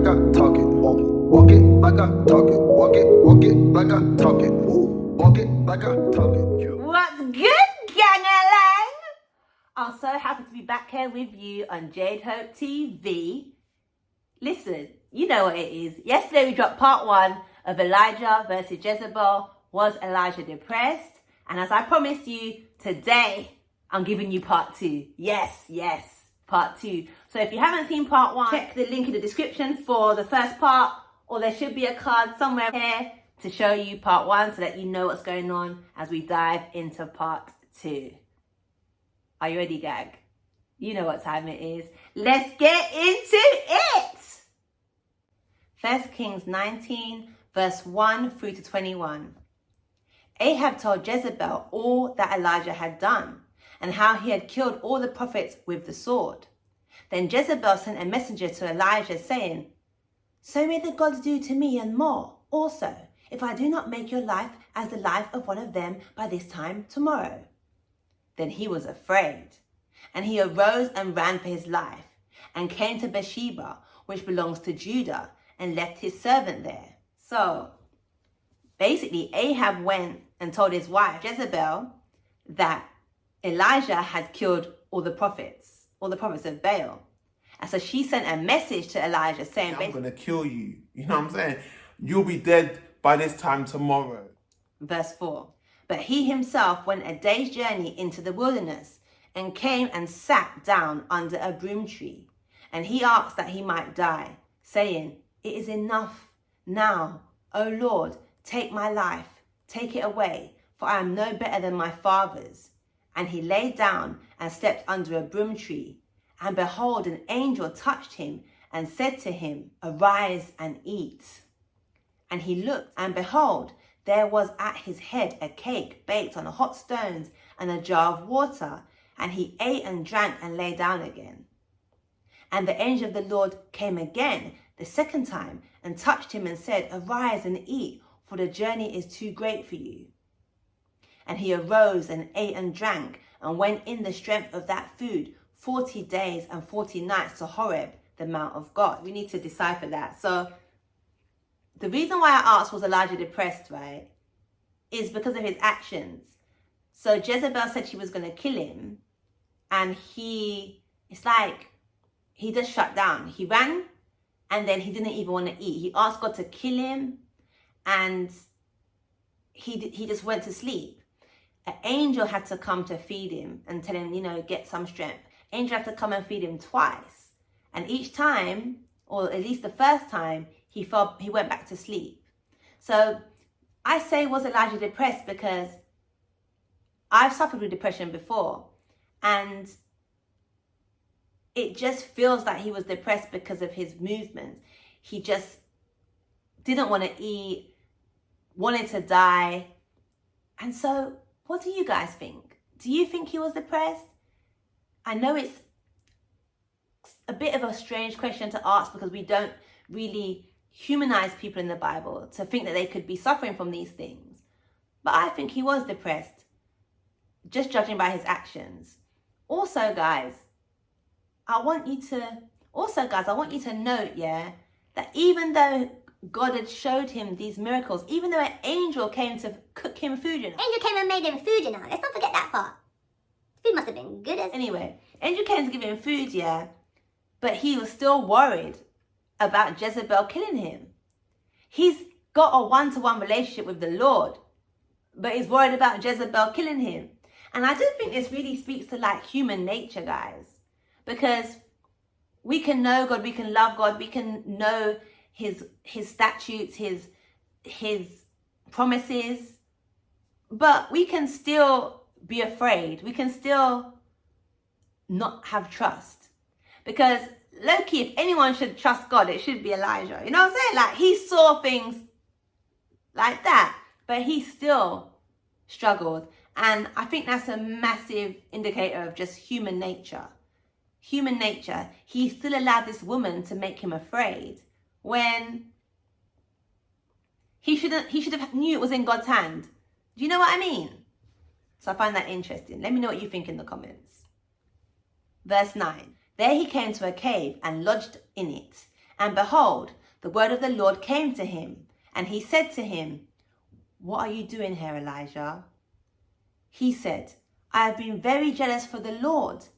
like I talk it. Walk it like I talk it. Walk it like I talk it. Walk it like I talk it. What's good, gang-a-lang? I'm so happy to be back here with you on Jade Hope TV. Listen, you know what it is. Yesterday we dropped part 1 of Elijah versus Jezebel. Was Elijah depressed? And as I promised you, today I'm giving you part 2. Yes, part 2. So if you haven't seen part 1, check the link in the description for the first part, or there should be a card somewhere here to show you part 1 so that you know what's going on as we dive into part 2. Are you ready, Gag? You know what time it is. Let's get into it! 1 Kings 19, verse 1 through to 21. Ahab told Jezebel all that Elijah had done, and how he had killed all the prophets with the sword. Then Jezebel sent a messenger to Elijah, saying, "So may the gods do to me and more also, if I do not make your life as the life of one of them by this time tomorrow." Then he was afraid, and he arose and ran for his life, and came to Beersheba, which belongs to Judah, and left his servant there. So, basically, Ahab went and told his wife, Jezebel, that Elijah had killed all the prophets of Baal. And so she sent a message to Elijah saying, I'm going to kill you. You know what I'm saying? You'll be dead by this time tomorrow. Verse 4. But he himself went a day's journey into the wilderness and came and sat down under a broom tree. And he asked that he might die, saying, "It is enough now, O Lord, take my life, take it away, for I am no better than my fathers." And he lay down and slept under a broom tree. And behold, an angel touched him and said to him, "Arise and eat." And he looked, and behold, there was at his head a cake baked on hot stones and a jar of water. And he ate and drank and lay down again. And the angel of the Lord came again the second time and touched him and said, "Arise and eat, for the journey is too great for you." And he arose and ate and drank and went in the strength of that food 40 days and 40 nights to Horeb, the mount of God. We need to decipher that. So the reason why I asked, was Elijah depressed, right, is because of his actions. So Jezebel said she was going to kill him, and it's like he just shut down. He ran, and then he didn't even want to eat. He asked God to kill him, and he just went to sleep. An angel had to come to feed him and tell him, get some strength. Angel had to come and feed him twice. And each time, or at least the first time, he went back to sleep. So I say, was Elijah depressed? Because I've suffered with depression before. And it just feels like he was depressed because of his movements. He just didn't want to eat, wanted to die. And so, what do you guys think? Do you think he was depressed? I know it's a bit of a strange question to ask because we don't really humanize people in the Bible to think that they could be suffering from these things. But I think he was depressed, just judging by his actions. Also, guys, I want you to note, that even though God had showed him these miracles, even though an angel came to cook him food, Angel came and made him food, Let's not forget that part. Food must have been good as... Anyway, angel came to give him food, but he was still worried about Jezebel killing him. He's got a one-to-one relationship with the Lord, but he's worried about Jezebel killing him. And I just think this really speaks to human nature, guys, because we can know God, we can love God, we can know his statutes, his promises, but we can still be afraid. We can still not have trust. Because low-key, if anyone should trust God, it should be Elijah. You know what I'm saying? He saw things like that, but he still struggled. And I think that's a massive indicator of just human nature. Human nature. He still allowed this woman to make him afraid when he should have knew it was in God's hand. Do you know what I mean? So I find that interesting. Let me know what you think in the comments. Verse 9. There he came to a cave and lodged in it, And behold, the word of the Lord came to him, and he said to him, "What are you doing here, Elijah?" He said, "I have been very jealous for the Lord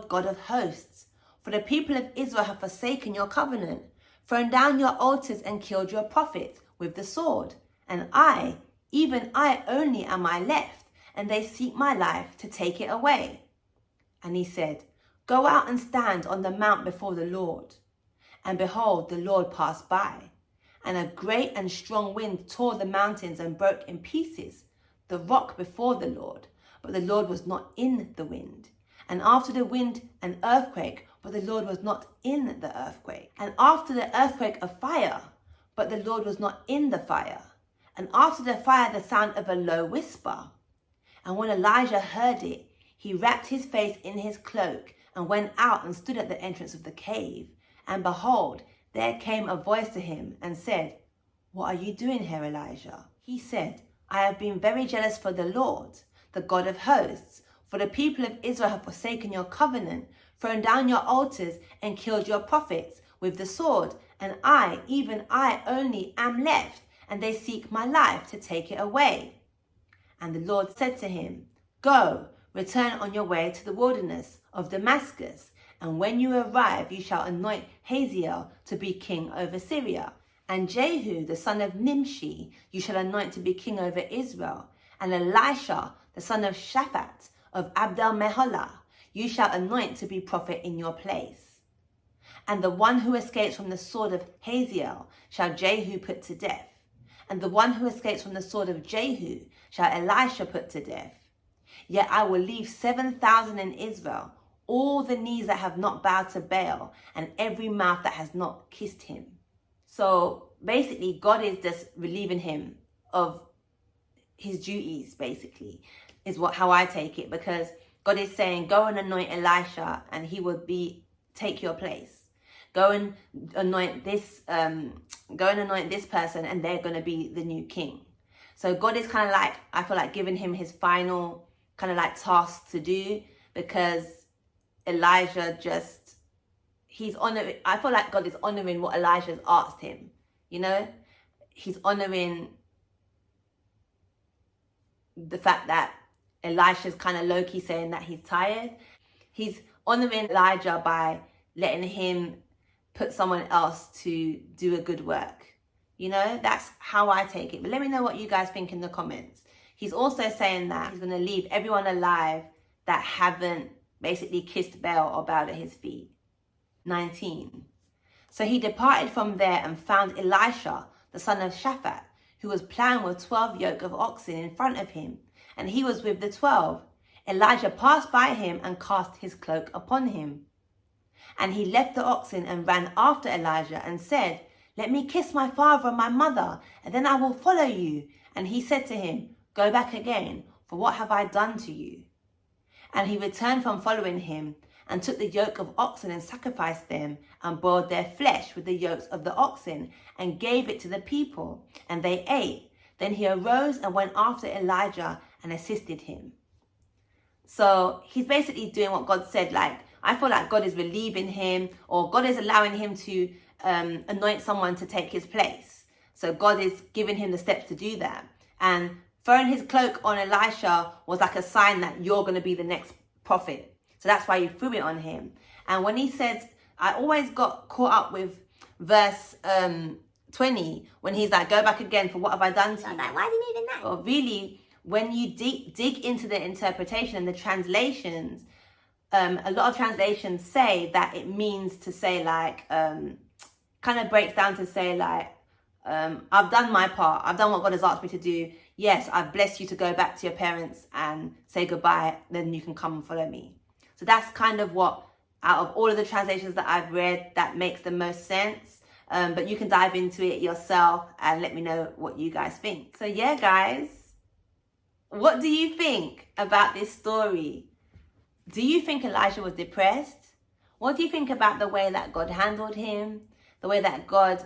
God of hosts. For the people of Israel have forsaken your covenant, thrown down your altars and killed your prophets with the sword. And I, even I only am I left, and they seek my life to take it away." And he said, "Go out and stand on the mount before the Lord." And behold, the Lord passed by, and a great and strong wind tore the mountains and broke in pieces the rock before the Lord. But the Lord was not in the wind. And after the wind, an earthquake, but the Lord was not in the earthquake. And after the earthquake, a fire, but the Lord was not in the fire. And after the fire, the sound of a low whisper. And when Elijah heard it, he wrapped his face in his cloak and went out and stood at the entrance of the cave. And behold, there came a voice to him and said, "What are you doing here, Elijah?" He said, "I have been very jealous for the Lord, the God of hosts. For the people of Israel have forsaken your covenant, thrown down your altars, and killed your prophets with the sword. And I, even I only, am left, and they seek my life to take it away." And the Lord said to him, "Go, return on your way to the wilderness of Damascus, and when you arrive, you shall anoint Hazael to be king over Syria. And Jehu, the son of Nimshi, you shall anoint to be king over Israel. And Elisha, the son of Shaphat of Abdel Meholah, you shall anoint to be prophet in your place. And the one who escapes from the sword of Hazael shall Jehu put to death. And the one who escapes from the sword of Jehu shall Elisha put to death. Yet I will leave 7,000 in Israel, all the knees that have not bowed to Baal, and every mouth that has not kissed him." So basically, God is just relieving him of his duties, basically, is how I take it, because God is saying, go and anoint Elisha and he will take your place. Go and anoint this person and they're going to be the new king. So God is kind of like, I feel like giving him his final kind of like task to do, because Elijah I feel like God is honoring what Elijah's asked him, you know? He's honoring the fact that Elisha's kind of low-key saying that he's tired. He's honoring Elijah by letting him put someone else to do a good work. You know, that's how I take it. But let me know what you guys think in the comments. He's also saying that he's going to leave everyone alive that haven't basically kissed Baal or bowed at his feet. 19. So he departed from there and found Elisha, the son of Shaphat, who was plowing with 12 yoke of oxen in front of him, and he was with the 12. Elijah passed by him and cast his cloak upon him. And he left the oxen and ran after Elijah and said, "Let me kiss my father and my mother, and then I will follow you." And he said to him, "Go back again, for what have I done to you?" And he returned from following him, and took the yoke of oxen and sacrificed them, and boiled their flesh with the yokes of the oxen, and gave it to the people, and they ate. Then he arose and went after Elijah and assisted him. So he's basically doing what God said. Like, I feel like God is relieving him, or God is allowing him to anoint someone to take his place. So God is giving him the steps to do that. And throwing his cloak on Elisha was like a sign that you're going to be the next prophet. So that's why he threw it on him. And when he said, I always got caught up with verse 20, when he's like, "Go back again, for what have I done to you?" I was like, why is he moving that? Or really, when you dig into the interpretation and the translations, a lot of translations say that it means to say like, kind of breaks down to say like, I've done my part. I've done what God has asked me to do. Yes, I've blessed you to go back to your parents and say goodbye. Then you can come and follow me. So that's kind of what, out of all of the translations that I've read, that makes the most sense. But you can dive into it yourself and let me know what you guys think. So yeah, guys, what do you think about this story? Do you think Elijah was depressed? What do you think about the way that God handled him? The way that God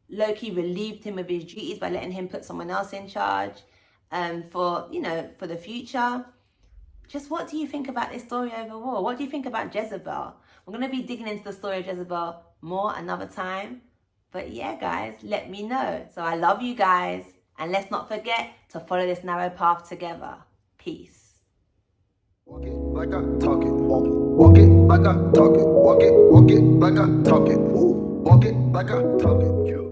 low-key relieved him of his duties by letting him put someone else in charge for the future? Just what do you think about this story overall? What do you think about Jezebel? We're going to be digging into the story of Jezebel more another time. But yeah, guys, let me know. So I love you guys. And let's not forget to follow this narrow path together. Peace. Walk it like I talk it. Walk it like I talk it. Walk it like I talk it. Walk it like I talk it.